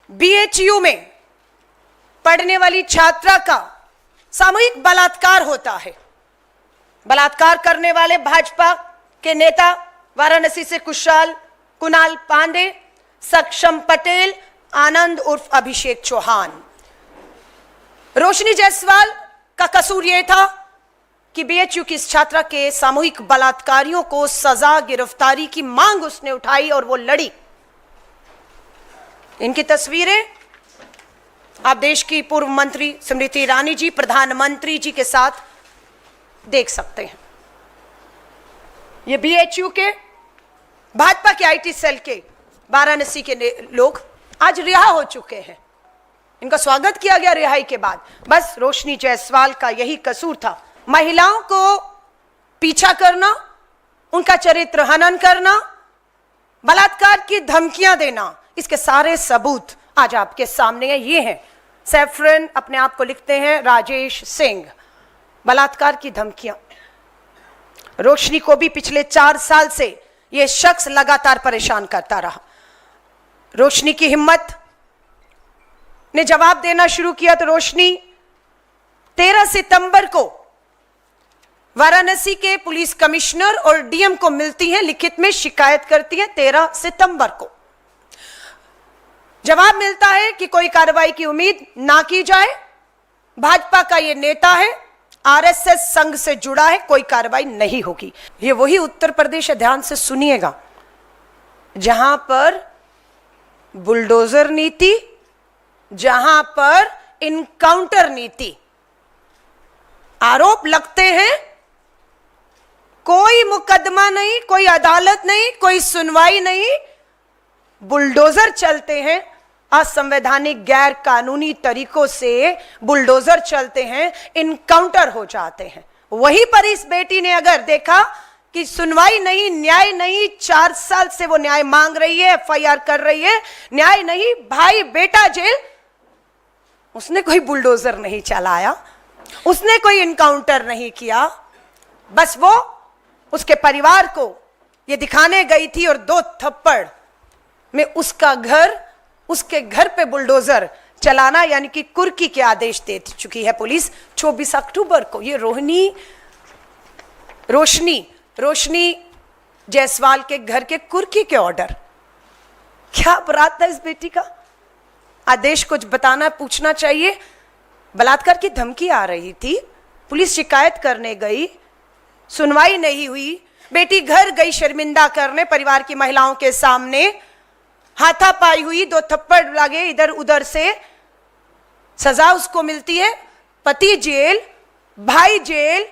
BHU में पढ़ने वाली छात्रा का सामूहिक बलात्कार होता है। बलात्कार करने वाले भाजपा के नेता वाराणसी से कुणाल पांडे, सक्षम पटेल, आनंद उर्फ अभिषेक चौहान। रोशनी जायसवाल का कसूर यह था कि बीएचयू की इस छात्रा के सामूहिक बलात्कारियों को सजा, गिरफ्तारी की मांग उसने उठाई और वो लड़ी। इनकी तस्वीरें आप देश की पूर्व मंत्री स्मृति ईरानी जी, प्रधानमंत्री जी के साथ देख सकते हैं। ये बीएचयू के भाजपा के आईटी सेल के वाराणसी के लोग आज रिहा हो चुके हैं। इनका स्वागत किया गया रिहाई के बाद। बस रोशनी जायसवाल का यही कसूर था, महिलाओं को पीछा करना, उनका चरित्र हनन करना, बलात्कार की धमकियां देना। इसके सारे सबूत आज आपके सामने हैं। ये हैं सैफरन, अपने आप को लिखते हैं राजेश सिंह। बलात्कार की धमकियां। रोशनी को भी पिछले 4 साल से यह शख्स लगातार परेशान करता रहा। रोशनी की हिम्मत ने जवाब देना शुरू किया तो रोशनी 13 सितंबर को वाराणसी के पुलिस कमिश्नर और डीएम को मिलती हैं, लिखित में शिकायत करती है। 13 सितंबर को जवाब मिलता है कि कोई कार्रवाई की उम्मीद ना की जाए। भाजपा का ये नेता है, आरएसएस संघ से जुड़ा है, कोई कार्रवाई नहीं होगी। ये वही उत्तर प्रदेश है, ध्यान से सुनिएगा, जहां पर बुलडोजर नीति, जहां पर इनकाउंटर नीति। आरोप लगते हैं, कोई मुकदमा नहीं, कोई अदालत नहीं, कोई सुनवाई नहीं, बुलडोजर चलते हैं। असंवैधानिक गैर कानूनी तरीकों से बुलडोजर चलते हैं, इनकाउंटर हो जाते हैं। वहीं पर इस बेटी ने अगर देखा कि सुनवाई नहीं, न्याय नहीं, 4 साल से वो न्याय मांग रही है, एफआईआर कर रही है, न्याय नहीं, भाई बेटा जेल, उसने कोई बुलडोजर नहीं चलाया, उसने कोई इनकाउंटर नहीं किया। बस वो उसके परिवार को ये दिखाने गई थी और 2 थप्पड़ में उसके घर पे बुलडोजर चलाना यानी कि कुर्की के आदेश दे चुकी है पुलिस 24 अक्टूबर को। ये रोशनी जायसवाल के घर के कुर्की के ऑर्डर। क्या अपराध था इस बेटी का? आदेश कुछ बताना, पूछना चाहिए। बलात्कार की धमकी आ रही थी, पुलिस शिकायत करने गई, सुनवाई नहीं हुई, बेटी घर गई शर्मिंदा करने परिवार की महिलाओं के सामने, हाथापाई हुई, 2 थप्पड़ लगे इधर उधर से, सजा उसको मिलती है, पति जेल, भाई जेल,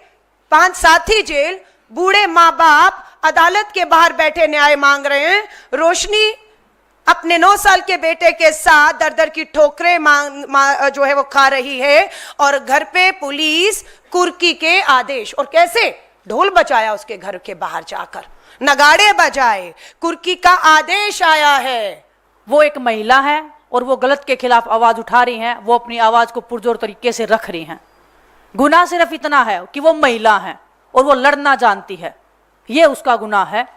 5 साथी जेल, बूढ़े माँ बाप अदालत के बाहर बैठे न्याय मांग रहे हैं। रोशनी अपने 9 साल के बेटे के साथ दर दर की ठोकरें जो है वो खा रही है और घर पे पुलिस कुर्की के आदेश। और कैसे ढोल बजाया उसके घर के बाहर जाकर, नगाड़े बजाए, कुर्की का आदेश आया है। वो एक महिला है और वो गलत के खिलाफ आवाज उठा रही हैं, वो अपनी आवाज को पुरजोर तरीके से रख रही हैं। गुनाह सिर्फ इतना है कि वो महिला है और वो लड़ना जानती है, ये उसका गुनाह है।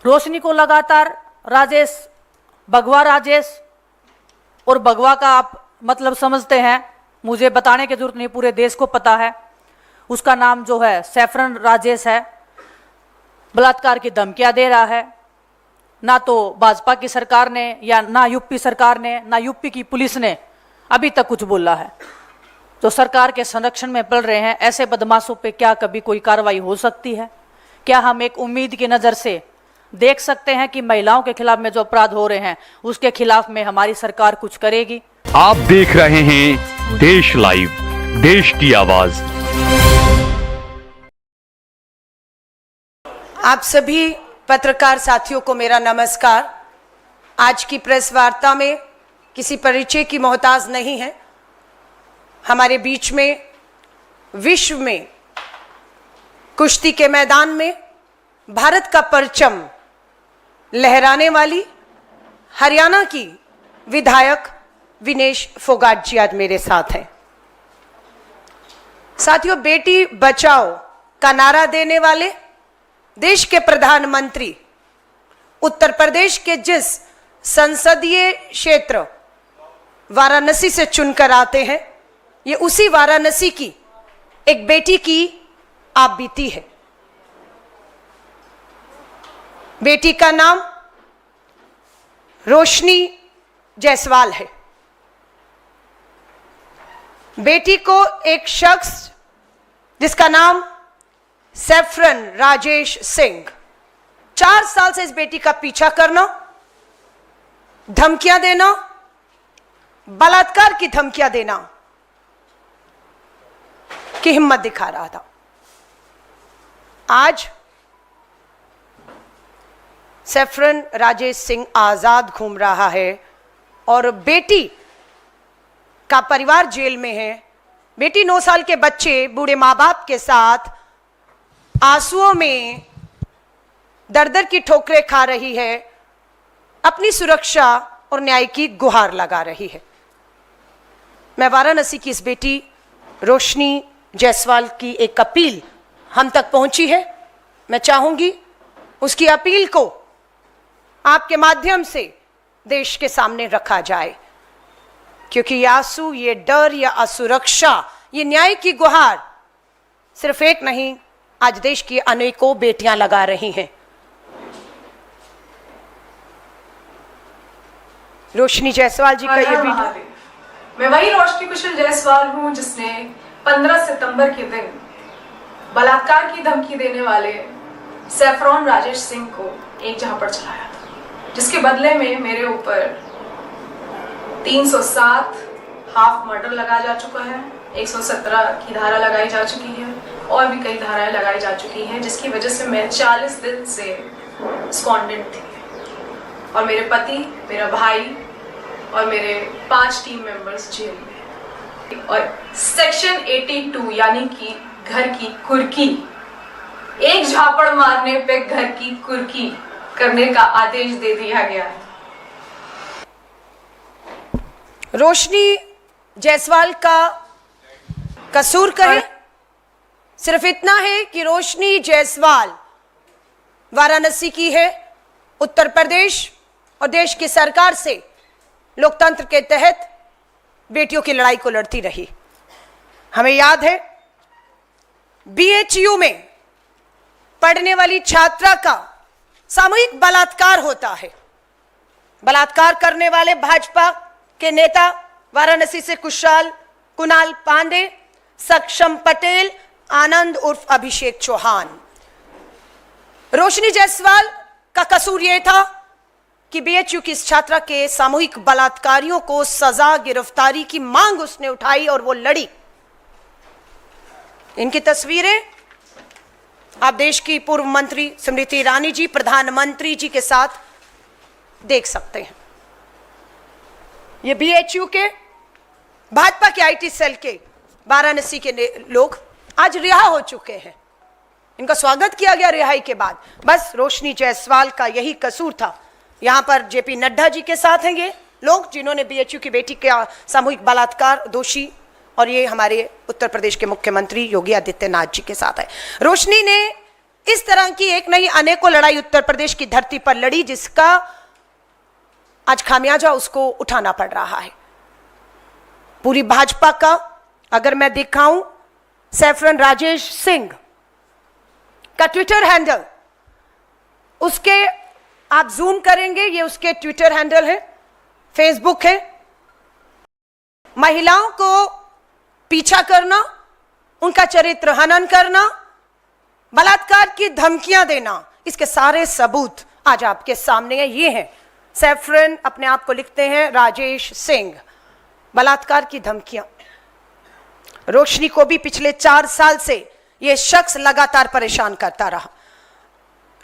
रोशनी को लगातार भगवा राजेश और भगवा का आप मतलब समझते हैं, मुझे बताने की जरूरत नहीं, पूरे देश को पता है। उसका नाम जो है सैफरन राजेश है, बलात्कार की धमकियां दे रहा है। ना तो भाजपा की सरकार ने या ना यूपी सरकार ने, ना यूपी की पुलिस ने अभी तक कुछ बोला है। जो सरकार के संरक्षण में पड़ रहे हैं, ऐसे बदमाशों पे क्या कभी कोई कार्रवाई हो सकती है? क्या हम एक उम्मीद की नज़र से देख सकते हैं कि महिलाओं के खिलाफ में जो अपराध हो रहे हैं उसके खिलाफ में हमारी सरकार कुछ करेगी? आप देख रहे हैं देश लाइव, देश की आवाज। आप सभी पत्रकार साथियों को मेरा नमस्कार। आज की प्रेस वार्ता में किसी परिचय की मोहताज नहीं है। हमारे बीच में विश्व में कुश्ती के मैदान में भारत का परचम लहराने वाली हरियाणा की विधायक विनेश फोगाट जी आज मेरे साथ हैं। साथियों, बेटी बचाओ का नारा देने वाले देश के प्रधानमंत्री उत्तर प्रदेश के जिस संसदीय क्षेत्र वाराणसी से चुनकर आते हैं, ये उसी वाराणसी की एक बेटी की आप बीती है। बेटी का नाम रोशनी जायसवाल है। बेटी को एक शख्स जिसका नाम सैफरन राजेश सिंह 4 साल से इस बेटी का पीछा करना, धमकियां देना, बलात्कार की धमकियां देना की हिम्मत दिखा रहा था। आज सैफरन राजेश सिंह आजाद घूम रहा है और बेटी का परिवार जेल में है। बेटी 9 साल के बच्चे बूढ़े माँ बाप के साथ आंसुओं में दर दर की ठोकरें खा रही है, अपनी सुरक्षा और न्याय की गुहार लगा रही है। मैं वाराणसी की इस बेटी रोशनी जायसवाल की एक अपील हम तक पहुंची है। मैं चाहूंगी उसकी अपील को आपके माध्यम से देश के सामने रखा जाए, क्योंकि ये आंसू, ये डर, ये असुरक्षा, ये न्याय की गुहार सिर्फ एक नहीं, आज देश की अनेकों बेटियां लगा रही हैं। रोशनी जायसवाल जी का ये वीडियो। मैं वही रोशनी कुशल जायसवाल हूं जिसने 15 सितंबर के दिन बलात्कार की धमकी देने वाले सैफरन राजेश सिंह को एक झापड़ चलाया था, जिसके बदले में मेरे ऊपर 307 हाफ मर्डर लगाया जा चुका है, 117 की धारा लगाई जा चुकी है और भी कई धाराएं लगाई जा चुकी हैं, जिसकी वजह से मैं 40 दिन से स्कॉन्डेंट थी और मेरे पति, मेरा भाई और मेरे 5 टीम मेंबर्स जेल में। और सेक्शन 82 यानी कि घर की कुर्की, एक झापड़ मारने पे घर की कुर्की करने का आदेश दे दिया गया है। रोशनी जायसवाल का कसूर कहे सिर्फ इतना है कि रोशनी जायसवाल वाराणसी की है, उत्तर प्रदेश और देश की सरकार से लोकतंत्र के तहत बेटियों की लड़ाई को लड़ती रही। हमें याद है बीएचयू में पढ़ने वाली छात्रा का सामूहिक बलात्कार होता है। बलात्कार करने वाले भाजपा के नेता वाराणसी से कुणाल पांडे, सक्षम पटेल, आनंद उर्फ अभिषेक चौहान। रोशनी जायसवाल का कसूर यह था कि बीएचयू की इस छात्रा के सामूहिक बलात्कारियों को सजा, गिरफ्तारी की मांग उसने उठाई और वो लड़ी। इनकी तस्वीरें आप देश की पूर्व मंत्री स्मृति ईरानी जी, प्रधानमंत्री जी के साथ देख सकते हैं। ये बीएचयू के भाजपा के आईटी सेल के वाराणसी के लोग आज रिहा हो चुके हैं। इनका स्वागत किया गया रिहाई के बाद। बस रोशनी जायसवाल का यही कसूर था। यहां पर जेपी नड्डा जी के साथ हैं ये लोग जिन्होंने बीएचयू की बेटी का सामूहिक बलात्कार दोषी, और ये हमारे उत्तर प्रदेश के मुख्यमंत्री योगी आदित्यनाथ जी के साथ है। रोशनी ने इस तरह की एक नहीं अनेकों लड़ाई उत्तर प्रदेश की धरती पर लड़ी, जिसका आज खामियाजा उसको उठाना पड़ रहा है। पूरी भाजपा का अगर मैं दिखाऊं, सैफरन राजेश सिंह का ट्विटर हैंडल, उसके आप जूम करेंगे, ये उसके ट्विटर हैंडल है, फेसबुक है। महिलाओं को पीछा करना, उनका चरित्र हनन करना, बलात्कार की धमकियां देना, इसके सारे सबूत आज आपके सामने हैं। ये हैं सैफरन, अपने आप को लिखते हैं राजेश सिंह। बलात्कार की धमकियां। रोशनी को भी पिछले 4 साल से यह शख्स लगातार परेशान करता रहा।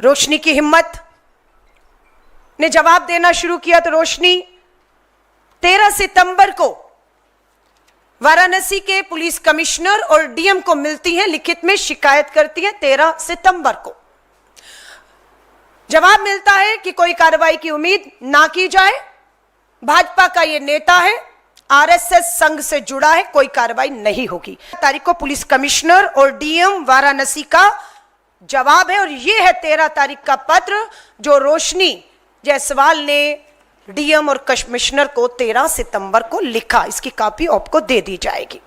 रोशनी की हिम्मत ने जवाब देना शुरू किया तो रोशनी 13 सितंबर को वाराणसी के पुलिस कमिश्नर और डीएम को मिलती है, लिखित में शिकायत करती है। 13 सितंबर को जवाब मिलता है कि कोई कार्रवाई की उम्मीद ना की जाए। भाजपा का यह नेता है, आरएसएस संघ से जुड़ा है, कोई कार्रवाई नहीं होगी। तारीख को पुलिस कमिश्नर और डीएम वाराणसी का जवाब है और यह है 13 तारीख का पत्र जो रोशनी जायसवाल ने डीएम और कमिश्नर को 13 सितंबर को लिखा। इसकी कॉपी आपको दे दी जाएगी।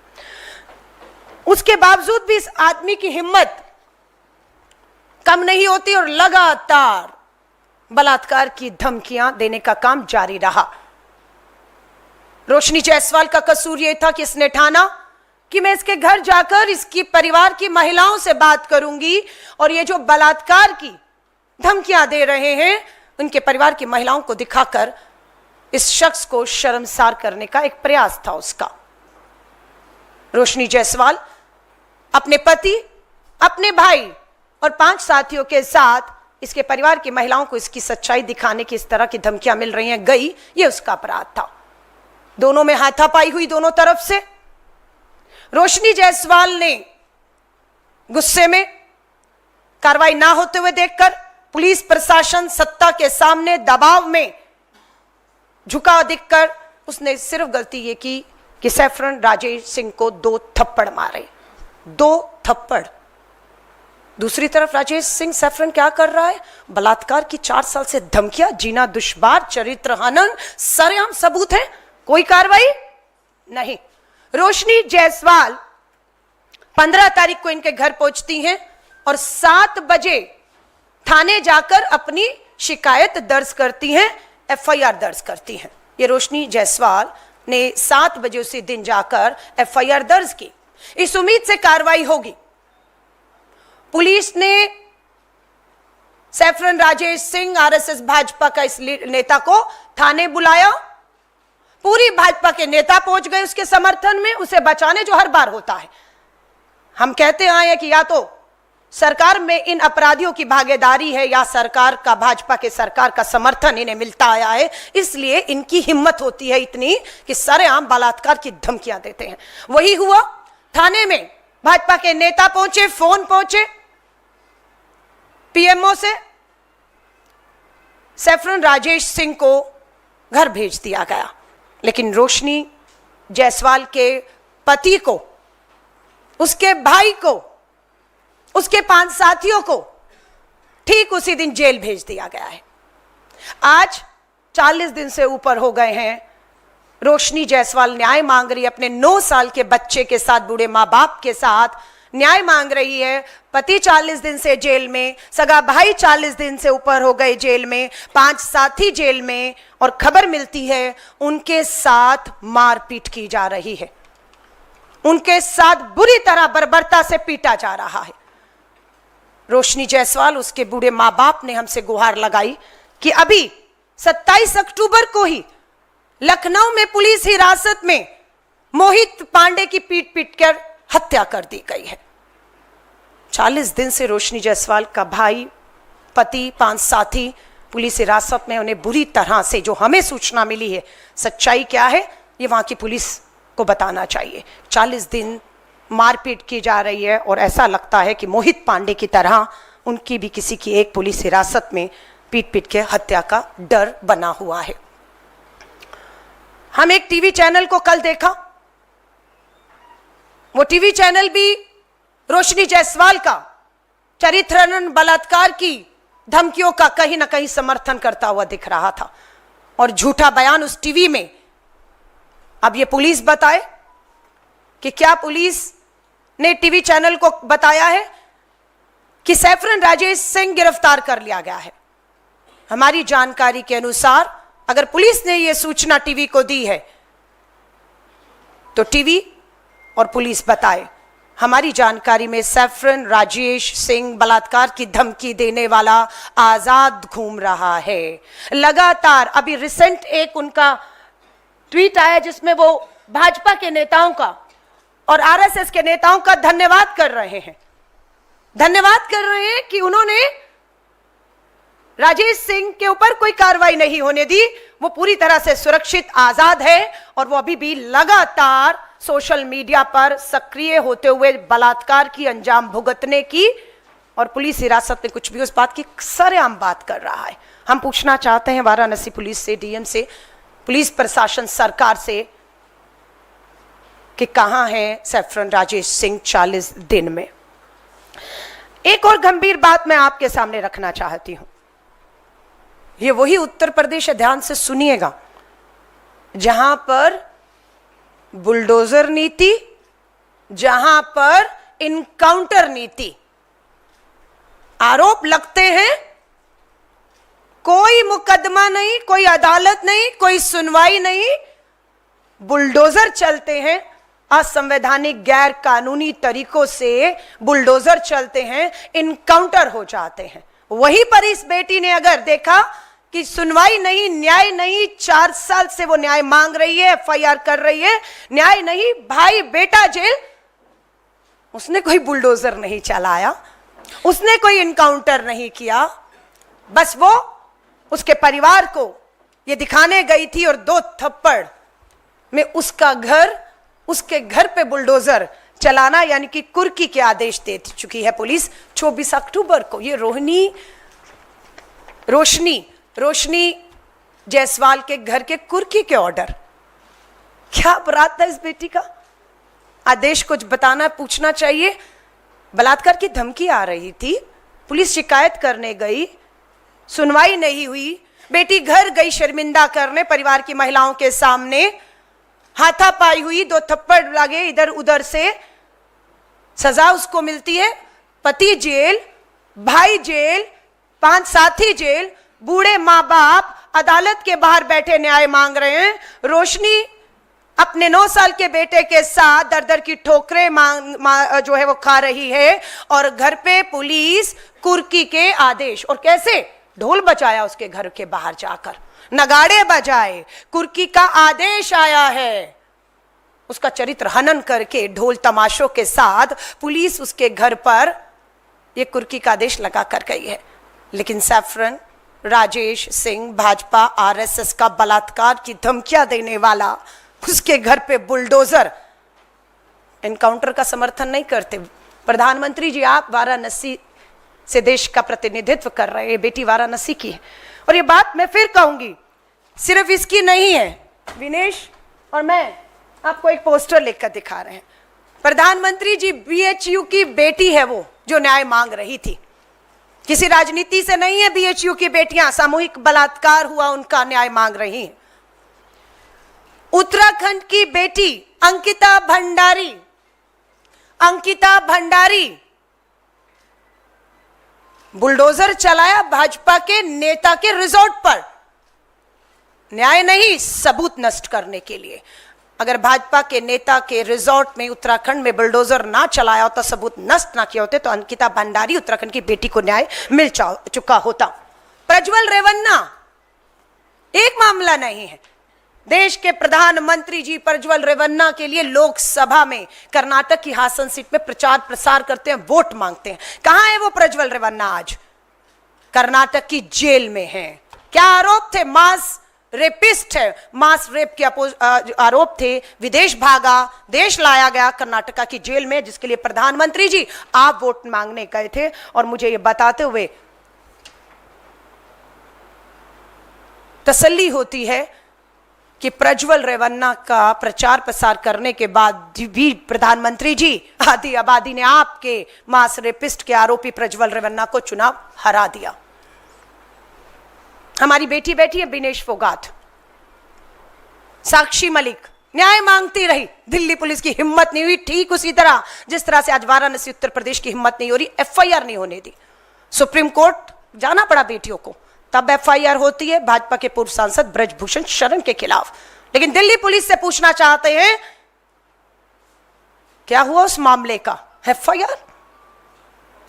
उसके बावजूद भी इस आदमी की हिम्मत कम नहीं होती और लगातार बलात्कार की धमकियां देने का काम जारी रहा। रोशनी जायसवाल का कसूर यह था कि इसने ठाना कि मैं इसके घर जाकर इसकी परिवार की महिलाओं से बात करूंगी और ये जो बलात्कार की धमकियां दे रहे हैं उनके परिवार की महिलाओं को दिखाकर इस शख्स को शर्मसार करने का एक प्रयास था उसका। रोशनी जायसवाल अपने पति, अपने भाई और 5 साथियों के साथ इसके परिवार की महिलाओं को इसकी सच्चाई दिखाने की इस तरह की धमकियां मिल रही हैं, गई, ये उसका अपराध था। दोनों में हाथापाई हुई दोनों तरफ से। रोशनी जायसवाल ने गुस्से में कार्रवाई ना होते हुए देखकर पुलिस प्रशासन सत्ता के सामने दबाव में झुका दिखकर उसने सिर्फ गलती ये की कि सैफरन राजेश सिंह को 2 थप्पड़ मारे। 2 थप्पड़। दूसरी तरफ राजेश सिंह सैफरन क्या कर रहा है? बलात्कार की 4 साल से धमकियां, जीना दुश्वार, चरित्र हनन, सरेआम सबूत है, कोई कार्रवाई नहीं। रोशनी जायसवाल 15 तारीख को इनके घर पहुंचती हैं और 7 बजे थाने जाकर अपनी शिकायत दर्ज करती हैं, एफआईआर दर्ज करती हैं। ये रोशनी जायसवाल ने 7 बजे उसी दिन जाकर एफआईआर दर्ज की, इस उम्मीद से कार्रवाई होगी। पुलिस ने सैफरन राजेश सिंह आरएसएस भाजपा का इस नेता को थाने बुलाया। पूरी भाजपा के नेता पहुंच गए उसके समर्थन में, उसे बचाने, जो हर बार होता है। हम कहते आए हैं कि या तो सरकार में इन अपराधियों की भागीदारी है या सरकार का, भाजपा के सरकार का समर्थन इन्हें मिलता आया है, इसलिए इनकी हिम्मत होती है इतनी कि सरेआम बलात्कार की धमकियां देते हैं। वही हुआ। थाने में भाजपा के नेता पहुंचे, फोन पहुंचे पीएमओ से, सैफरन राजेश सिंह को घर भेज दिया गया। लेकिन रोशनी जायसवाल के पति को, उसके भाई को, उसके 5 साथियों को ठीक उसी दिन जेल भेज दिया गया है। आज 40 दिन से ऊपर हो गए हैं। रोशनी जायसवाल न्याय मांग रही है, अपने 9 साल के बच्चे के साथ, बूढ़े मां बाप के साथ न्याय मांग रही है। पति 40 दिन से जेल में, सगा भाई 40 दिन से ऊपर हो गए जेल में, 5 साथी जेल में, और खबर मिलती है उनके साथ मारपीट की जा रही है, उनके साथ बुरी तरह बर्बरता से पीटा जा रहा है। रोशनी जायसवाल, उसके बूढ़े मां बाप ने हमसे गुहार लगाई कि अभी 27 अक्टूबर को ही लखनऊ में पुलिस हिरासत में मोहित पांडे की पीट पीट कर हत्या कर दी गई है। 40 दिन से रोशनी जायसवाल का भाई, पति, 5 साथी पुलिस हिरासत में, उन्हें बुरी तरह से, जो हमें सूचना मिली है, सच्चाई क्या है ये वहां की पुलिस को बताना चाहिए। 40 दिन मारपीट की जा रही है और ऐसा लगता है कि मोहित पांडे की तरह उनकी भी किसी की एक पुलिस हिरासत में पीट पीट के हत्या का डर बना हुआ है। हम एक टीवी चैनल को कल देखा, वो टीवी चैनल भी रोशनी जायसवाल का चरित्र हनन, बलात्कार की धमकियों का कहीं ना कहीं समर्थन करता हुआ दिख रहा था, और झूठा बयान उस टीवी में। अब ये पुलिस बताए कि क्या पुलिस ने टीवी चैनल को बताया है कि सैफरन राजेश सिंह गिरफ्तार कर लिया गया है। हमारी जानकारी के अनुसार अगर पुलिस ने यह सूचना टीवी को दी है तो टीवी और पुलिस बताए। हमारी जानकारी में सैफरन राजेश सिंह बलात्कार की धमकी देने वाला आजाद घूम रहा है लगातार। अभी रिसेंट एक उनका ट्वीट आया जिसमें वो भाजपा के नेताओं का और आरएसएस के नेताओं का धन्यवाद कर रहे हैं, धन्यवाद कर रहे हैं कि उन्होंने राजेश सिंह के ऊपर कोई कार्रवाई नहीं होने दी, वो पूरी तरह से सुरक्षित, आजाद है, और वो अभी भी लगातार सोशल मीडिया पर सक्रिय होते हुए बलात्कार की अंजाम भुगतने की और पुलिस हिरासत में कुछ भी उस बात की सरेआम बात कर रहा है। हम पूछना चाहते हैं वाराणसी पुलिस से, डीएम से, पुलिस प्रशासन, सरकार से कि कहां है सैफरन राजेश सिंह 40 दिन में। एक और गंभीर बात मैं आपके सामने रखना चाहती हूं। ये वही उत्तर प्रदेश है, ध्यान से सुनिएगा, जहां पर बुलडोजर नीति, जहां पर इनकाउंटर नीति। आरोप लगते हैं, कोई मुकदमा नहीं, कोई अदालत नहीं, कोई सुनवाई नहीं, बुलडोजर चलते हैं, असंवैधानिक गैर कानूनी तरीकों से बुलडोजर चलते हैं, इनकाउंटर हो जाते हैं। वहीं पर इस बेटी ने अगर देखा कि सुनवाई नहीं, न्याय नहीं, 4 साल से वो न्याय मांग रही है, एफआईआर कर रही है, न्याय नहीं, भाई बेटा जेल, उसने कोई बुलडोजर नहीं चलाया, उसने कोई इनकाउंटर नहीं किया, बस वो उसके परिवार को ये दिखाने गई थी और 2 थप्पड़ में उसके घर पे बुलडोजर चलाना यानी कि कुर्की के आदेश दे चुकी है पुलिस 24 अक्टूबर को। ये रोशनी जायसवाल के घर के कुर्की के ऑर्डर। क्या अपराध था इस बेटी का? आदेश कुछ बताना, पूछना चाहिए। बलात्कार की धमकी आ रही थी, पुलिस शिकायत करने गई, सुनवाई नहीं हुई, बेटी घर गई शर्मिंदा करने, परिवार की महिलाओं के सामने हाथापाई हुई, 2 थप्पड़ लगे इधर उधर से, सजा उसको मिलती है, पति जेल, भाई जेल, 5 साथी जेल, बूढ़े माँ बाप अदालत के बाहर बैठे न्याय मांग रहे हैं। रोशनी अपने 9 साल के बेटे के साथ दर दर की ठोकरें जो है वो खा रही है, और घर पे पुलिस कुर्की के आदेश, और कैसे ढोल बजाया उसके घर के बाहर जाकर, नगाड़े बजाए, कुर्की का आदेश आया है, उसका चरित्र हनन करके ढोल तमाशों के साथ पुलिस उसके घर पर यह कुर्की का आदेश लगा कर गई है। लेकिन सैफरन राजेश सिंह भाजपा आरएसएस का बलात्कार की धमकियां देने वाला उसके घर पे बुलडोजर, एनकाउंटर का समर्थन नहीं करते। प्रधानमंत्री जी, आप वाराणसी से देश का प्रतिनिधित्व कर रहे हैं, बेटी वाराणसी की है, और ये बात मैं फिर कहूंगी, सिर्फ इसकी नहीं है। विनेश और मैं आपको एक पोस्टर लिखकर दिखा रहे हैं। प्रधानमंत्री जी, बीएचयू की बेटी है वो जो न्याय मांग रही थी, किसी राजनीति से नहीं है। बीएचयू की बेटियां, सामूहिक बलात्कार हुआ, उनका न्याय मांग रही हैं। उत्तराखंड की बेटी अंकिता भंडारी बुलडोजर चलाया भाजपा के नेता के रिजॉर्ट पर, न्याय नहीं, सबूत नष्ट करने के लिए। अगर भाजपा के नेता के रिजॉर्ट में उत्तराखंड में बुलडोजर ना चलाया होता, सबूत नष्ट ना किए होते, तो अंकिता भंडारी उत्तराखंड की बेटी को न्याय मिल चुका होता। प्रज्वल रेवन्ना एक मामला नहीं है। देश के प्रधानमंत्री जी प्रज्वल रेवन्ना के लिए लोकसभा में कर्नाटक की हासन सीट में प्रचार प्रसार करते हैं, वोट मांगते हैं। कहां है वो प्रज्वल रेवन्ना? आज कर्नाटक की जेल में है। क्या आरोप थे? मास रेपिस्ट है, मास रेप के आरोप थे, विदेश भागा, देश लाया गया कर्नाटका की जेल में, जिसके लिए प्रधानमंत्री जी आप वोट मांगने गए थे। और मुझे ये बताते हुए तसल्ली होती है कि प्रज्वल रेवन्ना का प्रचार प्रसार करने के बाद भी प्रधानमंत्री जी आधी आबादी ने आपके मास रेपिस्ट के आरोपी प्रज्वल रेवन्ना को चुनाव हरा दिया। हमारी बेटी बैठी है विनेश फोगाट, साक्षी मलिक न्याय मांगती रही, दिल्ली पुलिस की हिम्मत नहीं हुई, ठीक उसी तरह जिस तरह से आज वाराणसी उत्तर प्रदेश की हिम्मत नहीं हो रही, एफआईआर नहीं होने दी। सुप्रीम कोर्ट जाना पड़ा बेटियों को, तब एफआईआर होती है भाजपा के पूर्व सांसद ब्रजभूषण शरण के खिलाफ। लेकिन दिल्ली पुलिस से पूछना चाहते हैं क्या हुआ उस मामले का? एफआईआर,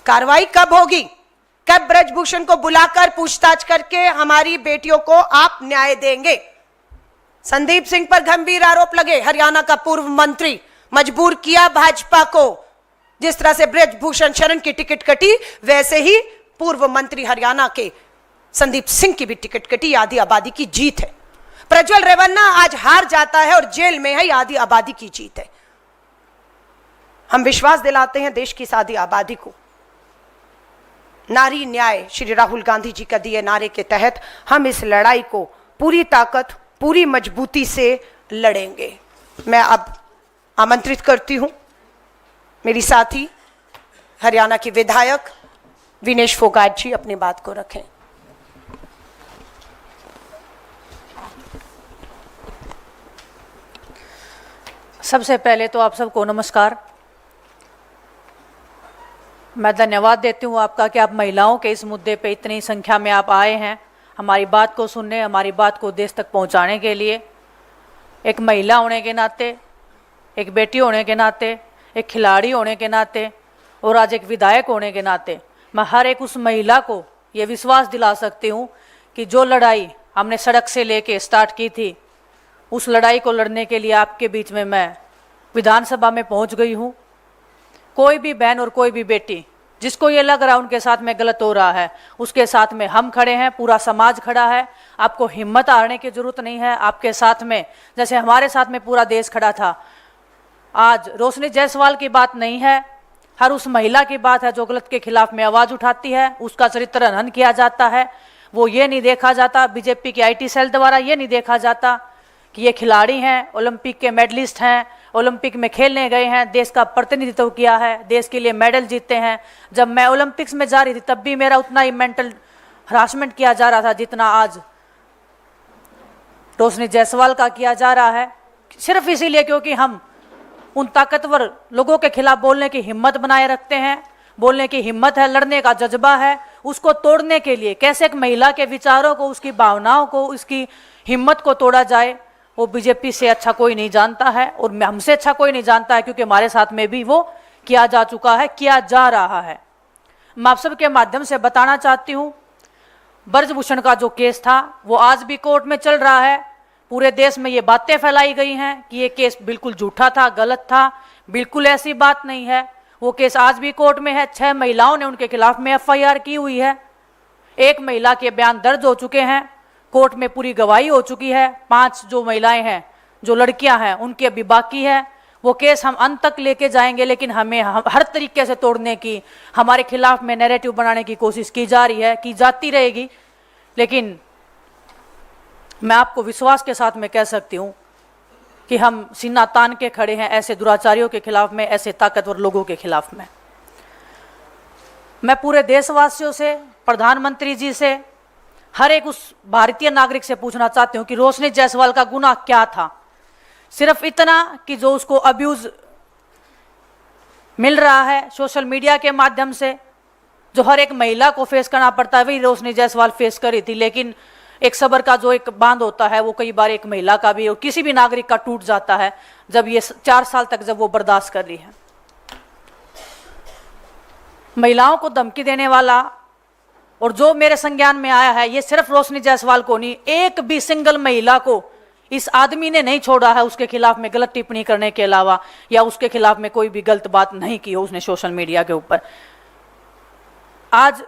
कार्रवाई कब होगी? कब ब्रजभूषण को बुलाकर पूछताछ करके हमारी बेटियों को आप न्याय देंगे? संदीप सिंह पर गंभीर आरोप लगे, हरियाणा का पूर्व मंत्री, मजबूर किया भाजपा को। जिस तरह से ब्रजभूषण शरण की टिकट कटी, वैसे ही पूर्व मंत्री हरियाणा के संदीप सिंह की भी टिकट कटी। आधी आबादी की जीत है। प्रज्वल रेवन्ना आज हार जाता है और जेल में है, आधी आबादी की जीत है। हम विश्वास दिलाते हैं देश की आधी आबादी को। नारी न्याय, श्री राहुल गांधी जी का दिए नारे के तहत हम इस लड़ाई को पूरी ताकत, पूरी मजबूती से लड़ेंगे। मैं अब आमंत्रित करती हूं मेरी साथी हरियाणा की विधायक विनेश फोगाट जी अपनी बात को रखें। सबसे पहले तो आप सबको नमस्कार। मैं धन्यवाद देती हूँ आपका कि आप महिलाओं के इस मुद्दे पे इतनी संख्या में आप आए हैं हमारी बात को सुनने, हमारी बात को देश तक पहुँचाने के लिए। एक महिला होने के नाते, एक बेटी होने के नाते, एक खिलाड़ी होने के नाते और आज एक विधायक होने के नाते मैं हर एक उस महिला को ये विश्वास दिला सकती हूँ कि जो लड़ाई हमने सड़क से लेके स्टार्ट की थी, उस लड़ाई को लड़ने के लिए आपके बीच में मैं विधानसभा में पहुँच गई हूँ। कोई भी बहन और कोई भी बेटी जिसको ये लग रहा है उनके साथ में गलत हो रहा है, उसके साथ में हम खड़े हैं, पूरा समाज खड़ा है। आपको हिम्मत हारने की जरूरत नहीं है। आपके साथ में जैसे हमारे साथ में पूरा देश खड़ा था। आज रोशनी जायसवाल की बात नहीं है, हर उस महिला की बात है जो गलत के खिलाफ में आवाज़ उठाती है, उसका चरित्र हनन किया जाता है। वो ये नहीं देखा जाता, बीजेपी के IT सेल द्वारा ये नहीं देखा जाता कि ये खिलाड़ी हैं, ओलंपिक के मेडलिस्ट हैं, ओलंपिक में खेलने गए हैं, देश का प्रतिनिधित्व किया है, देश के लिए मेडल जीते हैं। जब मैं ओलंपिक्स में जा रही थी तब भी मेरा उतना ही मेंटल हरासमेंट किया जा रहा था जितना आज रोशनी जायसवाल का किया जा रहा है, सिर्फ इसीलिए क्योंकि हम उन ताकतवर लोगों के खिलाफ बोलने की हिम्मत बनाए रखते हैं। बोलने की हिम्मत है, लड़ने का जज्बा है। उसको तोड़ने के लिए कैसे एक महिला के विचारों को, उसकी भावनाओं को, उसकी हिम्मत को तोड़ा जाए, वो बीजेपी से अच्छा कोई नहीं जानता है और हमसे अच्छा कोई नहीं जानता है, क्योंकि हमारे साथ में भी वो किया जा चुका है, किया जा रहा है। मैं आप सबके माध्यम से बताना चाहती हूँ, ब्रजभूषण का जो केस था वो आज भी कोर्ट में चल रहा है। पूरे देश में ये बातें फैलाई गई हैं कि ये केस बिल्कुल झूठा था, गलत था। बिल्कुल ऐसी बात नहीं है। वो केस आज भी कोर्ट में है। 6 महिलाओं ने उनके खिलाफ में FIR की हुई है। एक महिला के बयान दर्ज हो चुके हैं, कोर्ट में पूरी गवाही हो चुकी है। 5 जो महिलाएं हैं, जो लड़कियां हैं, उनकी अभी बाकी है। वो केस हम अंत तक लेके जाएंगे, लेकिन हमें हर तरीके से तोड़ने की, हमारे खिलाफ में नैरेटिव बनाने की कोशिश की जा रही है, की जाती रहेगी। लेकिन मैं आपको विश्वास के साथ में कह सकती हूँ कि हम सीना तान के खड़े हैं ऐसे दुराचारियों के खिलाफ में, ऐसे ताकतवर लोगों के खिलाफ में। मैं पूरे देशवासियों से, प्रधानमंत्री जी से, हर एक उस भारतीय नागरिक से पूछना चाहती हूँ कि रोशनी जायसवाल का गुनाह क्या था। सिर्फ इतना कि जो उसको अब्यूज मिल रहा है सोशल मीडिया के माध्यम से, जो हर एक महिला को फेस करना पड़ता है, वही रोशनी जायसवाल फेस करी थी। लेकिन एक सब्र का जो एक बांध होता है वो कई बार एक महिला का भी और किसी भी नागरिक का टूट जाता है, जब ये 4 साल तक जब वो बर्दाश्त कर रही है। महिलाओं को धमकी देने वाला और जो मेरे संज्ञान में आया है, ये सिर्फ रोशनी जायसवाल को नहीं, एक भी सिंगल महिला को इस आदमी ने नहीं छोड़ा है उसके खिलाफ में गलत टिप्पणी करने के अलावा, या उसके खिलाफ में कोई भी गलत बात नहीं की हो उसने सोशल मीडिया के ऊपर। आज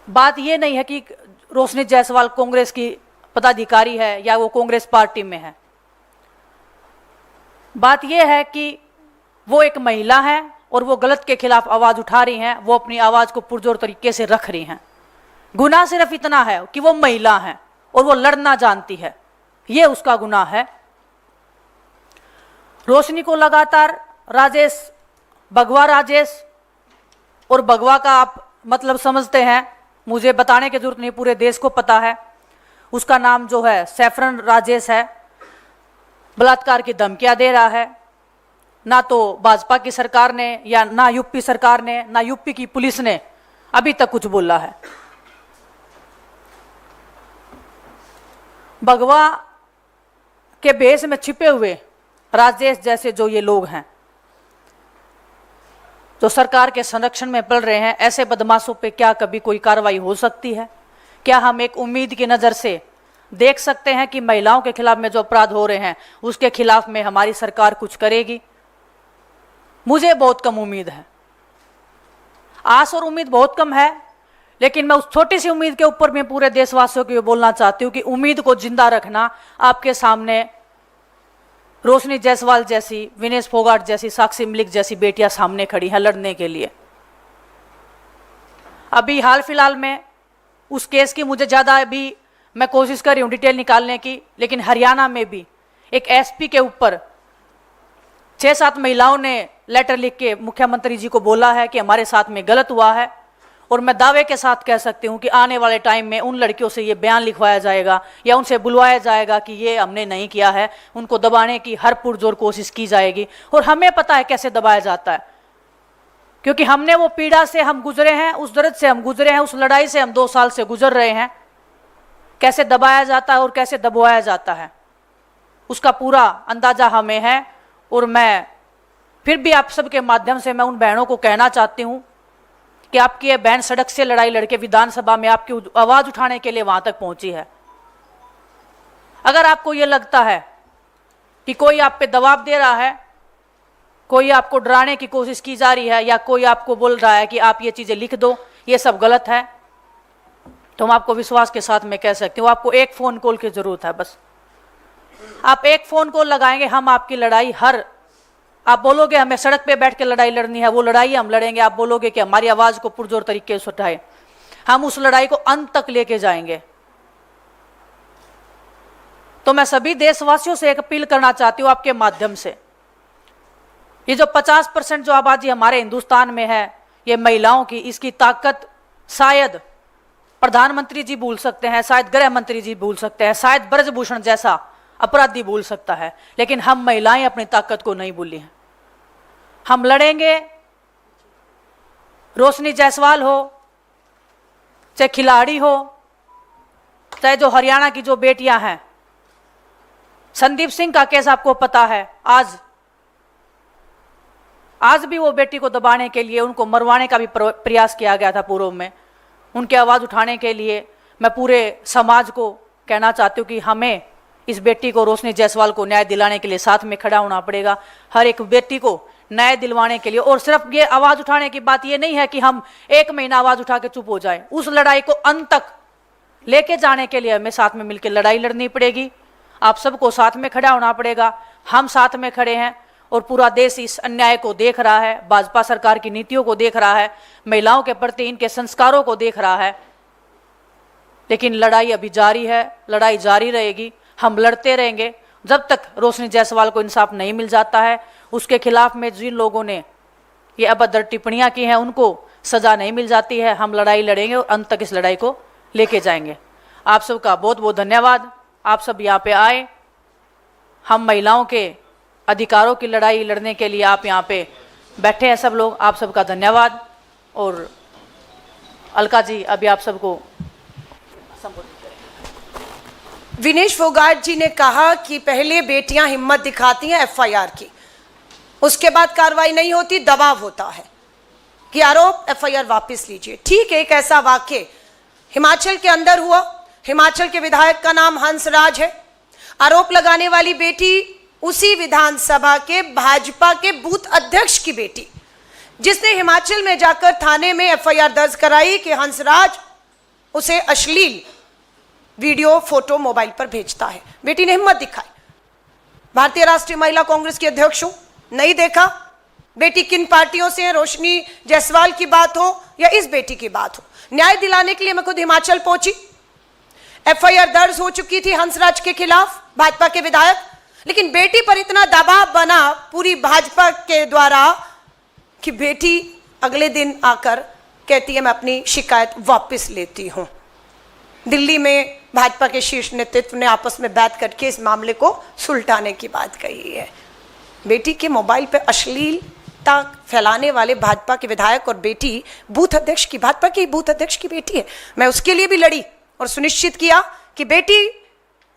बात ये नहीं है कि रोशनी जायसवाल कांग्रेस की पदाधिकारी है या वो कांग्रेस पार्टी में है। बात ये है कि वो एक महिला है और वो गलत के खिलाफ आवाज उठा रही हैं, वो अपनी आवाज को पुरजोर तरीके से रख रही हैं। गुनाह सिर्फ इतना है कि वो महिला है और वो लड़ना जानती है, ये उसका गुनाह है। रोशनी को लगातार भगवा राजेश और भगवा का आप मतलब समझते हैं, मुझे बताने की जरूरत नहीं, पूरे देश को पता है। उसका नाम जो है सैफरन राजेश है। बलात्कार की धमकियां दे रहा है। ना तो भाजपा की सरकार ने, या ना यूपी सरकार ने, ना यूपी की पुलिस ने अभी तक कुछ बोला है। भगवा के भेष में छिपे हुए राजेश जैसे जो ये लोग हैं, जो सरकार के संरक्षण में पड़ रहे हैं, ऐसे बदमाशों पे क्या कभी कोई कार्रवाई हो सकती है? क्या हम एक उम्मीद की नज़र से देख सकते हैं कि महिलाओं के खिलाफ में जो अपराध हो रहे हैं उसके खिलाफ में हमारी सरकार कुछ करेगी? मुझे बहुत कम उम्मीद है। आस और उम्मीद बहुत कम है, लेकिन मैं उस छोटी सी उम्मीद के ऊपर मैं पूरे देशवासियों को ये बोलना चाहती हूँ कि उम्मीद को जिंदा रखना। आपके सामने रोशनी जायसवाल जैसी, विनेश फोगाट जैसी, साक्षी मलिक जैसी बेटियां सामने खड़ी हैं लड़ने के लिए। अभी हाल फिलहाल में उस केस की मुझे ज़्यादा अभी मैं कोशिश कर रही हूँ डिटेल निकालने की, लेकिन हरियाणा में भी एक SP के ऊपर 6-7 महिलाओं ने लेटर लिख के मुख्यमंत्री जी को बोला है कि हमारे साथ में गलत हुआ है, और मैं दावे के साथ कह सकती हूँ कि आने वाले टाइम में उन लड़कियों से ये बयान लिखवाया जाएगा या उनसे बुलवाया जाएगा कि ये हमने नहीं किया है। उनको दबाने की हर पुरजोर कोशिश की जाएगी और हमें पता है कैसे दबाया जाता है, क्योंकि हमने वो पीड़ा से हम गुजरे हैं, उस दर्द से हम गुजरे हैं, उस लड़ाई से हम 2 साल से गुजर रहे हैं। कैसे दबाया जाता है और कैसे दबाया जाता है उसका पूरा अंदाजा हमें है। और मैं फिर भी आप सबके माध्यम से मैं उन बहनों को कहना चाहती हूँ कि आपकी ये बहन सड़क से लड़ाई लड़के विधानसभा में आपकी आवाज उठाने के लिए वहां तक पहुंची है। अगर आपको ये लगता है कि कोई आप पे दबाव दे रहा है, कोई आपको डराने की कोशिश की जा रही है, या कोई आपको बोल रहा है कि आप ये चीजें लिख दो, ये सब गलत है, तो हम आपको विश्वास के साथ में कह सकते हो आपको एक फोन कॉल की जरूरत है। बस आप एक फोन कॉल लगाएंगे, हम आपकी लड़ाई आप बोलोगे हमें सड़क पे बैठ के लड़ाई लड़नी है, वो लड़ाई हम लड़ेंगे। आप बोलोगे कि हमारी आवाज को पुरजोर तरीके से उठाए, हम उस लड़ाई को अंत तक लेके जाएंगे। तो मैं सभी देशवासियों से एक अपील करना चाहती हूँ आपके माध्यम से, ये जो 50% जो आबादी हमारे हिंदुस्तान में है ये महिलाओं की, इसकी ताकत शायद प्रधानमंत्री जी भूल सकते हैं, शायद गृह मंत्री जी भूल सकते हैं, शायद ब्रजभूषण जैसा अपराधी भूल सकता है, लेकिन हम महिलाएं अपनी ताकत को नहीं भूली हैं। हम लड़ेंगे, रोशनी जायसवाल हो, चाहे खिलाड़ी हो, चाहे जो हरियाणा की जो बेटियां हैं, संदीप सिंह का केस आपको पता है। आज भी वो बेटी को दबाने के लिए, उनको मरवाने का भी प्रयास किया गया था पूर्व में। उनकी आवाज उठाने के लिए मैं पूरे समाज को कहना चाहती हूँ कि हमें इस बेटी को, रोशनी जायसवाल को न्याय दिलाने के लिए साथ में खड़ा होना पड़ेगा। हर एक बेटी को न्याय दिलवाने के लिए। और सिर्फ ये आवाज उठाने की बात ये नहीं है कि हम 1 महीना आवाज उठा के चुप हो जाए, उस लड़ाई को अंत तक लेके जाने के लिए हमें साथ में मिलकर लड़ाई लड़नी पड़ेगी। आप सबको साथ में खड़ा होना पड़ेगा। हम साथ में खड़े हैं और पूरा देश इस अन्याय को देख रहा है, भाजपा सरकार की नीतियों को देख रहा है, महिलाओं के प्रति इनके संस्कारों को देख रहा है। लेकिन लड़ाई अभी जारी है, लड़ाई जारी रहेगी। हम लड़ते रहेंगे जब तक रोशनी जायसवाल को इंसाफ नहीं मिल जाता है। उसके खिलाफ में जिन लोगों ने ये अभद्र टिप्पणियां की हैं उनको सजा नहीं मिल जाती है। हम लड़ाई लड़ेंगे और अंत तक इस लड़ाई को लेके जाएंगे। आप सबका बहुत बहुत धन्यवाद। आप सब यहाँ पे आए, हम महिलाओं के अधिकारों की लड़ाई लड़ने के लिए आप यहाँ पे बैठे हैं सब लोग। आप सबका धन्यवाद। और अलका जी अभी आप सबको संबोधित करें। विनेश फोगाट जी ने कहा कि पहले बेटियां हिम्मत दिखाती हैं एफआईआर की, उसके बाद कार्रवाई नहीं होती, दबाव होता है कि आरोप एफआईआर वापस लीजिए। ठीक है, एक ऐसा वाक्य हिमाचल के अंदर हुआ। हिमाचल के विधायक का नाम हंसराज है। आरोप लगाने वाली बेटी उसी विधानसभा के भाजपा के बूथ अध्यक्ष की बेटी, जिसने हिमाचल में जाकर थाने में एफआईआर दर्ज कराई कि हंसराज उसे अश्लील वीडियो फोटो मोबाइल पर भेजता है। बेटी ने हिम्मत दिखाई। भारतीय राष्ट्रीय महिला कांग्रेस की अध्यक्ष हूं, नहीं देखा बेटी किन पार्टियों से है, रोशनी जायसवाल की बात हो या इस बेटी की बात हो। न्याय दिलाने के लिए मैं खुद हिमाचल पहुंची। एफआईआर दर्ज हो चुकी थी हंसराज के खिलाफ, भाजपा के विधायक, लेकिन बेटी पर इतना दबाव बना पूरी भाजपा के द्वारा कि बेटी अगले दिन आकर कहती है मैं अपनी शिकायत वापस लेती हूं। दिल्ली में भाजपा के शीर्ष नेतृत्व ने आपस में बात करके इस मामले को सुलटाने की बात कही है। बेटी के मोबाइल पर अश्लीलता फैलाने वाले भाजपा के विधायक और बेटी बूथ अध्यक्ष की, भाजपा की बूथ अध्यक्ष की बेटी है। मैं उसके लिए भी लड़ी और सुनिश्चित किया कि बेटी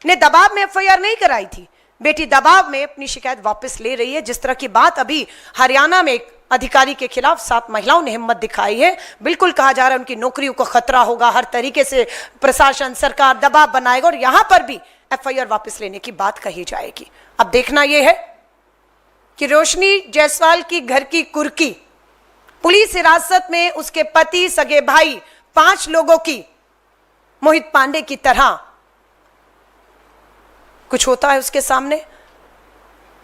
ने दबाव में एफआईआर नहीं कराई थी, बेटी दबाव में अपनी शिकायत वापस ले रही है। जिस तरह की बात अभी हरियाणा में एक अधिकारी के खिलाफ 7 महिलाओं ने हिम्मत दिखाई है, बिल्कुल कहा जा रहा है उनकी नौकरियों को खतरा होगा, हर तरीके से प्रशासन सरकार दबाव बनाएगा और यहां पर भी एफआईआर वापस लेने की बात कही जाएगी। अब देखना यह है कि रोशनी जायसवाल की घर की कुर्की पुलिस हिरासत में उसके पति, सगे भाई, 5 लोगों की मोहित पांडे की तरह कुछ होता है उसके सामने,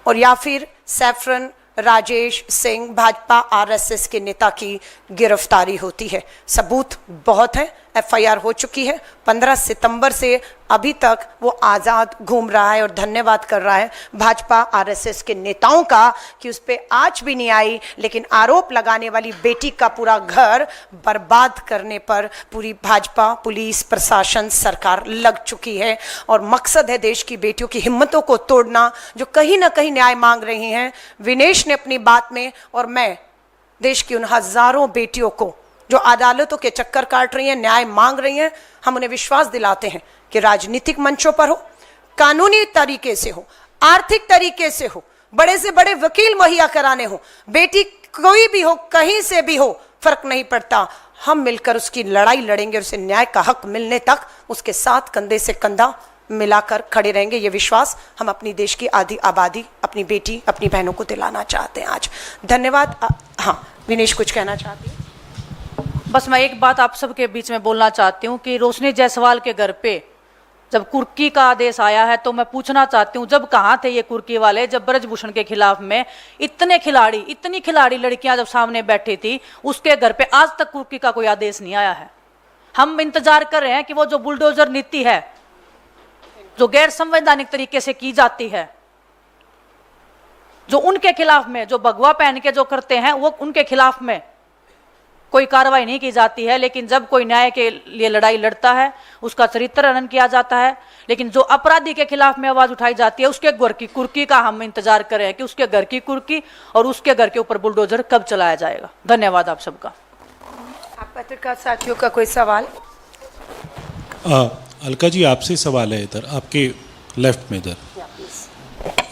और या फिर सैफरन राजेश सिंह भाजपा आरएसएस के नेता की गिरफ्तारी होती है। सबूत बहुत है, एफआईआर हो चुकी है। 15 सितंबर से अभी तक वो आज़ाद घूम रहा है और धन्यवाद कर रहा है भाजपा आरएसएस के नेताओं का कि उस पर आज भी नहीं आई, लेकिन आरोप लगाने वाली बेटी का पूरा घर बर्बाद करने पर पूरी भाजपा, पुलिस, प्रशासन, सरकार लग चुकी है। और मकसद है देश की बेटियों की हिम्मतों को तोड़ना, जो कहीं ना कहीं न्याय मांग रही हैं। विनेश ने अपनी बात में, और मैं देश की उन हजारों बेटियों को जो अदालतों के चक्कर काट रही हैं, न्याय मांग रही हैं, हम उन्हें विश्वास दिलाते हैं कि राजनीतिक मंचों पर हो, कानूनी तरीके से हो, आर्थिक तरीके से हो, बड़े से बड़े वकील मुहैया कराने हो, बेटी कोई भी हो, कहीं से भी हो, फर्क नहीं पड़ता, हम मिलकर उसकी लड़ाई लड़ेंगे और उसे न्याय का हक मिलने तक उसके साथ कंधे से कंधा मिलाकर खड़े रहेंगे। ये विश्वास हम अपनी देश की आधी आबादी, अपनी बेटी, अपनी बहनों को दिलाना चाहते हैं आज। धन्यवाद। हाँ, विनेश कुछ कहना चाहती हैं? बस मैं एक बात आप सबके बीच में बोलना चाहती हूँ कि रोशनी जायसवाल के घर पे जब कुर्की का आदेश आया है तो मैं पूछना चाहती हूँ, जब कहाँ थे ये कुर्की वाले जब ब्रजभूषण के खिलाफ में इतनी खिलाड़ी लड़कियां जब सामने बैठी थी, उसके घर पे आज तक कुर्की का कोई आदेश नहीं आया है। हम इंतजार कर रहे हैं कि वो जो बुलडोजर नीति है जो गैर संवैधानिक तरीके से की जाती है, जो उनके खिलाफ में, जो भगवा पहन के जो करते हैं, वो उनके खिलाफ में कोई कार्रवाई नहीं की जाती है। लेकिन जब कोई न्याय के लिए लड़ाई लड़ता है उसका चरित्र हनन किया जाता है। लेकिन जो अपराधी के खिलाफ में आवाज उठाई जाती है, उसके घर की कुर्की का हम इंतजार कर रहे हैं कि उसके घर की कुर्की और उसके घर के ऊपर बुलडोजर कब चलाया जाएगा। धन्यवाद आप सबका। आप पत्रकार साथियों का कोई सवाल? अलका जी, आपसे सवाल है, इधर आपके लेफ्ट में, इधर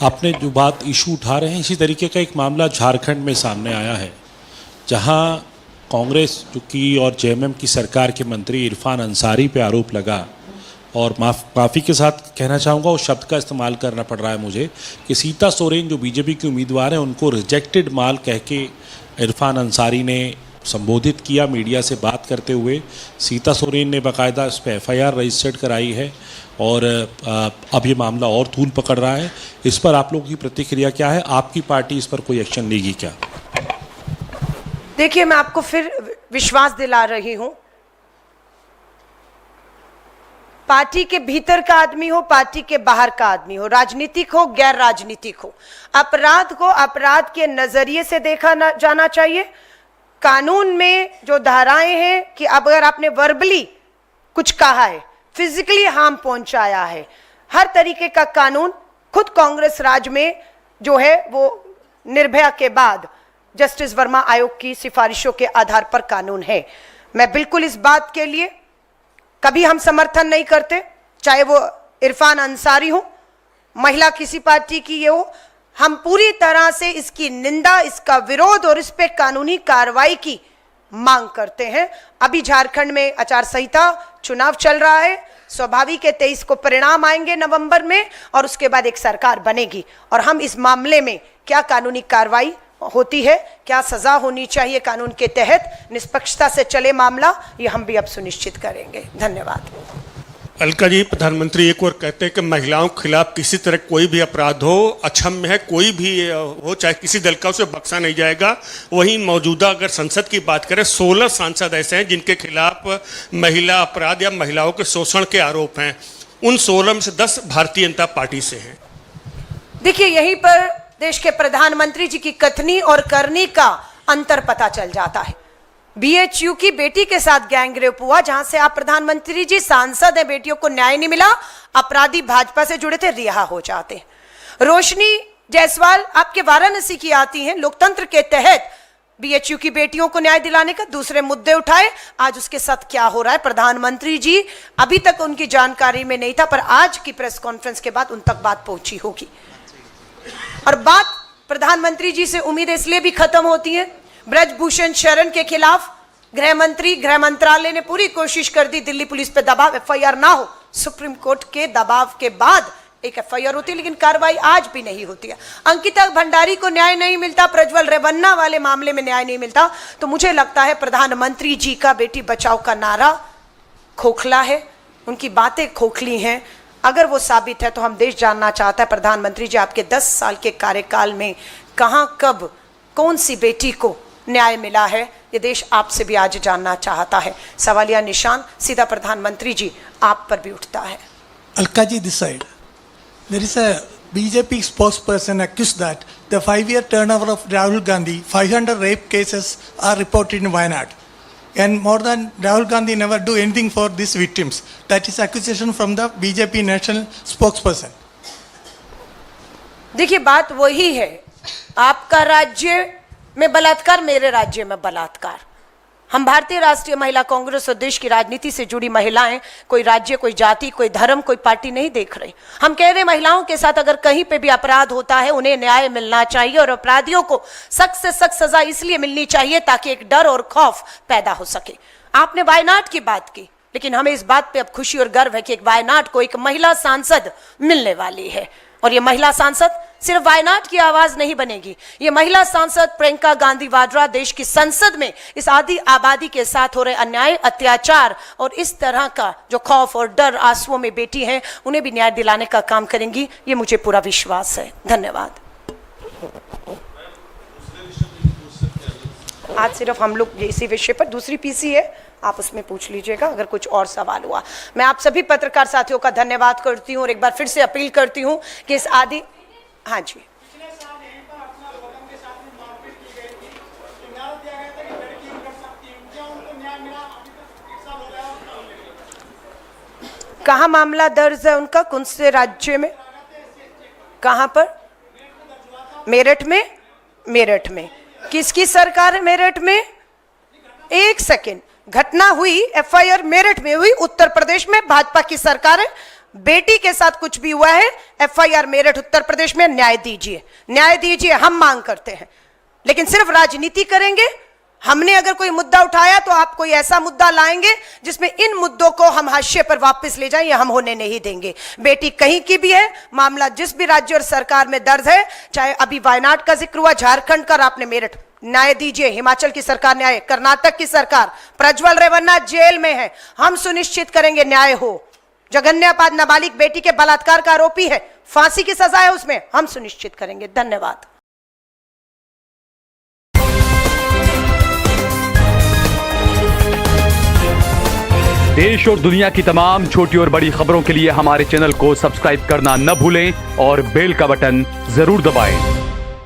आपने जो बात इशू उठा रहे हैं, इसी तरीके का एक मामला झारखंड में सामने आया है, जहां कांग्रेस की और जेएमएम की सरकार के मंत्री इरफान अंसारी पे आरोप लगा, और माफ़ी के साथ कहना चाहूँगा, उस शब्द का इस्तेमाल करना पड़ रहा है मुझे, कि सीता सोरेन जो बीजेपी की उम्मीदवार हैं उनको रिजेक्टेड माल कह के इरफान अंसारी ने संबोधित किया मीडिया से बात करते हुए। सीता सोरेन ने बाकायदा इस पर एफआईआर रजिस्टर्ड कराई है और अब ये मामला और तूल पकड़ रहा है। इस पर आप लोगों की प्रतिक्रिया क्या है? आपकी पार्टी इस पर कोई एक्शन लेगी क्या? देखिए, मैं आपको फिर विश्वास दिला रही हूं, पार्टी के भीतर का आदमी हो, पार्टी के बाहर का आदमी हो, राजनीतिक हो, गैर राजनीतिक हो, अपराध को अपराध के नजरिए से देखा जाना चाहिए। कानून में जो धाराएं हैं कि अब अगर आपने वर्बली कुछ कहा है, फिजिकली हार्म पहुंचाया है, हर तरीके का कानून खुद कांग्रेस राज में जो है वो निर्भया के बाद जस्टिस वर्मा आयोग की सिफारिशों के आधार पर कानून है। मैं बिल्कुल इस बात के लिए कभी हम समर्थन नहीं करते, चाहे वो इरफान अंसारी हो, महिला किसी पार्टी की ये हो, हम पूरी तरह से इसकी निंदा, इसका विरोध और इस पे कानूनी कार्रवाई की मांग करते हैं। अभी झारखंड में आचार संहिता, चुनाव चल रहा है, स्वाभाविक है 23 को परिणाम आएंगे नवंबर में और उसके बाद एक सरकार बनेगी और हम इस मामले में क्या कानूनी कार्रवाई होती है, क्या सजा होनी चाहिए कानून के तहत, निष्पक्षता से चले मामला, ये हम भी अब सुनिश्चित करेंगे। धन्यवाद। अलका जी, प्रधानमंत्री एक और कहते हैं कि महिलाओं के खिलाफ किसी तरह कोई भी अपराध हो, अक्षम्य है, कोई भी हो, चाहे किसी दल का, उसे बख्शा नहीं जाएगा। वहीं मौजूदा अगर संसद की बात करें, 16 सांसद ऐसे हैं जिनके खिलाफ महिला अपराध या महिलाओं के शोषण के आरोप हैं। उन 16 में से 10 भारतीय जनता पार्टी से हैं। देखिए, यहीं पर देश के प्रधानमंत्री जी की कथनी और करनी का अंतर पता चल जाता है। बीएचयू की बेटी के साथ गैंगरेप हुआ, जहां से आप प्रधानमंत्री जी सांसद हैं, बेटियों को न्याय नहीं मिला, अपराधी भाजपा से जुड़े थे, रिहा हो जाते। रोशनी जायसवाल आपके वाराणसी की आती हैं, लोकतंत्र के तहत बीएचयू की बेटियों को न्याय दिलाने का दूसरे मुद्दे उठाए। आज उसके साथ क्या हो रहा है, प्रधानमंत्री जी अभी तक उनकी जानकारी में नहीं था, पर आज की प्रेस कॉन्फ्रेंस के बाद उन तक बात पहुंची होगी। और बात प्रधानमंत्री जी से उम्मीद इसलिए भी खत्म होती है, ब्रजभूषण शरण के खिलाफ गृह मंत्रालय ने पूरी कोशिश कर दी, दिल्ली पुलिस पे दबाव, एफआईआर ना हो, सुप्रीम कोर्ट के दबाव के बाद एक एफआईआर होती है, लेकिन कार्रवाई आज भी नहीं होती है। अंकिता भंडारी को न्याय नहीं मिलता, प्रज्वल रेवन्ना वाले मामले में न्याय नहीं मिलता, तो मुझे लगता है प्रधानमंत्री जी का बेटी बचाओ का नारा खोखला है, उनकी बातें खोखली हैं। अगर वो साबित है तो हम देश जानना चाहता है प्रधानमंत्री जी आपके 10 साल के कार्यकाल में कहां, कब, कौन सी बेटी को न्याय मिला है। ये देश आपसे भी आज जानना चाहता है। सवालिया निशान सीधा प्रधानमंत्री जी आप पर भी उठता है। Alkaji this side. There is a BJP spokesperson accused that the 5-year turnover of Rahul Gandhi, 500 rape cases are reported in Wayanad. And more than Rahul Gandhi never do anything for these victims. That is accusation from the BJP national spokesperson. देखिए बात वही है, आपका राज्य में बलात्कार, मेरे राज्य में बलात्कार। हम भारतीय राष्ट्रीय महिला कांग्रेस और देश की राजनीति से जुड़ी महिलाएं कोई राज्य, कोई जाति, कोई धर्म, कोई पार्टी नहीं देख रही। हम कह रहे महिलाओं के साथ अगर कहीं पे भी अपराध होता है उन्हें न्याय मिलना चाहिए और अपराधियों को सख्त से सख्त सजा इसलिए मिलनी चाहिए ताकि एक डर और खौफ पैदा हो सके। आपने वायनाड की बात की, लेकिन हमें इस बात पे अब खुशी और गर्व है कि एक वायनाड को एक महिला सांसद मिलने वाली है और ये महिला सांसद सिर्फ वायनाड की आवाज नहीं बनेगी। ये महिला सांसद प्रियंका गांधी वाड्रा देश की संसद में इस आदि आबादी के साथ हो रहे अन्याय, अत्याचार और इस तरह का जो खौफ और डर आंसुओं में बेटी हैं उन्हें भी न्याय दिलाने का काम करेंगी, ये मुझे पूरा विश्वास है। धन्यवाद। आज सिर्फ हम लोग इसी विषय पर, दूसरी पीसी है, आप उसमें पूछ लीजिएगा अगर कुछ और सवाल हुआ। मैं आप सभी पत्रकार साथियों का धन्यवाद करती हूँ और एक बार फिर से अपील करती हूँ कि इस आदि, हाँ जी, कहाँ मामला दर्ज है उनका, कौन से राज्य में, कहाँ पर? मेरठ में। मेरठ में किसकी सरकार है? मेरठ में, एक सेकेंड, घटना हुई, एफआईआर मेरठ में हुई, उत्तर प्रदेश में भाजपा की सरकार है, बेटी के साथ कुछ भी हुआ है, एफआईआर मेरठ उत्तर प्रदेश में, न्याय दीजिए, न्याय दीजिए, हम मांग करते हैं। लेकिन सिर्फ राजनीति करेंगे? हमने अगर कोई मुद्दा उठाया तो आप कोई ऐसा मुद्दा लाएंगे जिसमें इन मुद्दों को हम हाशिए पर वापस ले जाएं, ये हम होने नहीं देंगे। बेटी कहीं की भी है, मामला जिस भी राज्य और सरकार में दर्ज है, चाहे अभी वायनाड का जिक्र हुआ, झारखंड का, आपने मेरठ, न्याय दीजिए। हिमाचल की सरकार न्याय, कर्नाटक की सरकार, प्रज्वल रेवन्ना जेल में है, हम सुनिश्चित करेंगे न्याय हो। जघन्यपाद नाबालिग बेटी के बलात्कार का आरोपी है, फांसी की सजा है उसमें, हम सुनिश्चित करेंगे। धन्यवाद। देश और दुनिया की तमाम छोटी और बड़ी खबरों के लिए हमारे चैनल को सब्सक्राइब करना न भूलें और बेल का बटन जरूर दबाएं।